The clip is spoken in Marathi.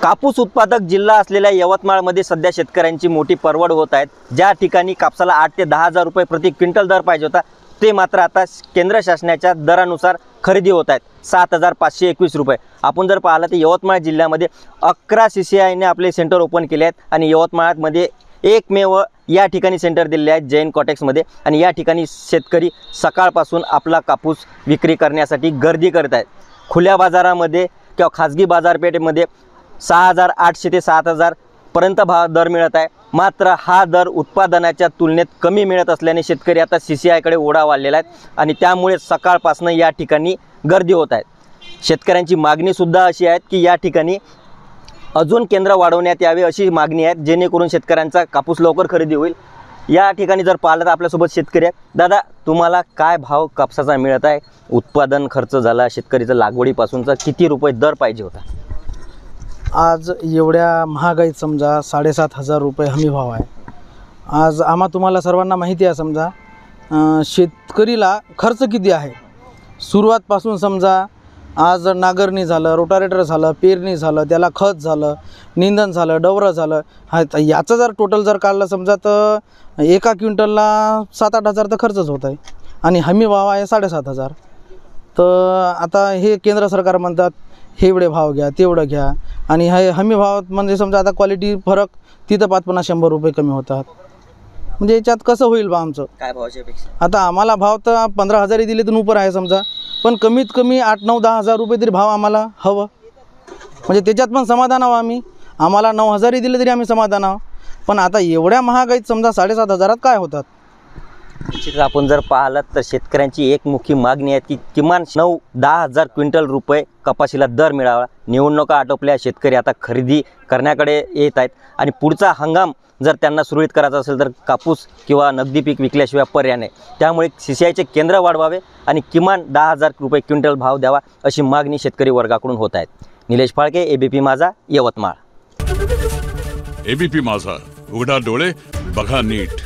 कापूस उत्पादक जिल्हा असलेल्या यवतमाळमध्ये सध्या शेतकऱ्यांची मोठी परवड होत आहे। ज्या ठिकाणी कापसाला 8 ते 10 हजार रुपये प्रति क्विंटल दर पाहिजे होता ते मात्र आता केंद्र शासनाच्या दरानुसार खरेदी होत आहेत 7521 रुपये। आपण जर पाहिलं तर यवतमाळ जिल्ह्यामध्ये 11 CCIने आपले सेंटर ओपन केले आहेत आणि यवतमाळमध्ये एकमेव या ठिकाणी सेंटर दिले आहेत जैन कॉटेक्समध्ये। आणि या ठिकाणी शेतकरी सकाळपासून आपला कापूस विक्री करण्यासाठी गर्दी करत आहेत। खुल्या बाजारामध्ये किंवा खाजगी बाजारपेठेमध्ये 6800 ते 7000 पर्यंत भाव दर मिळत आहे। मात्र हा दर उत्पादनाच्या तुलनेत कमी मिळत असल्याने शेतकरी आता CCIकडे ओढा वाढलेला आहे आणि त्यामुळे सकाळपासून या ठिकाणी गर्दी होत आहे। शेतकऱ्यांची मागणी सुद्धा अशी आहे की या ठिकाणी अजून केंद्र वाढवण्यात यावे अशी मागणी आहे, जेणेकरून शेतकऱ्यांचा कापूस लवकर खरेदी होईल। या ठिकाणी जर पाहिलं तर आपल्यासोबत शेतकरी आहेत। दादा, तुम्हाला काय भाव कापसाचा मिळत आहे? उत्पादन खर्च झाला शेतकरीचा लागवडीपासूनचा किती रुपये दर पाहिजे होता? आज एवढ्या महागाईत समजा 7500 रुपये हमी भाव आहे। आज तुम्हाला सर्वांना माहिती आहे समजा शेतकरीला खर्च किती आहे। सुरुवातपासून समजा आज नांगरणी झालं, रोटारेटर झालं, पेरणी झालं, त्याला खत झालं, निंदन झालं, डवरं झालं, याचं जर टोटल जर काढलं समजा तर एका क्विंटलला 7-8 हजार तर खर्चच होत आहे आणि हमी भाव आहे 7500। तर आता हे केंद्र सरकार म्हणतात हे एवढे भाव घ्या, तेवढं घ्या आणि हे हमी भाव म्हणजे समजा आता क्वालिटी फरक तिथं 50-100 रुपये कमी होतात। म्हणजे याच्यात कसं होईल बा आमचं? काय भावाची अपेक्षा? आता आम्हाला भाव तर 15,000 दिले तर ऊपर आहे समजा, पण कमीत कमी 8-9-10 हजार रुपये तरी भाव आम्हाला हवं। म्हणजे त्याच्यात पण समाधान आहो आम्हाला 9,000 दिले तरी आम्ही समाधान आहो। पण आता एवढ्या महागाईत समजा 7,500 काय होतात? आपण जर पाहिलं तर शेतकऱ्यांची एक मुख्य मागणी आहे की किमान 9-10 हजार क्विंटल रुपये कपाशीला दर मिळावा। निवडणुका आटोपल्या, शेतकरी आता खरेदी करण्याकडे येत आहेत आणि पुढचा हंगाम जर त्यांना सुरळीत करायचा असेल तर कापूस किंवा नगदी पीक विकल्याशिवाय पर्याय नाही। त्यामुळे CCIचे केंद्र वाढवावे आणि किमान 10,000 रुपये क्विंटल भाव द्यावा अशी मागणी शेतकरी वर्गाकडून होत आहे। निलेश फाळके, ABP माझा, यवतमाळ। ABP माझा, उघडा डोळे बघा नीट।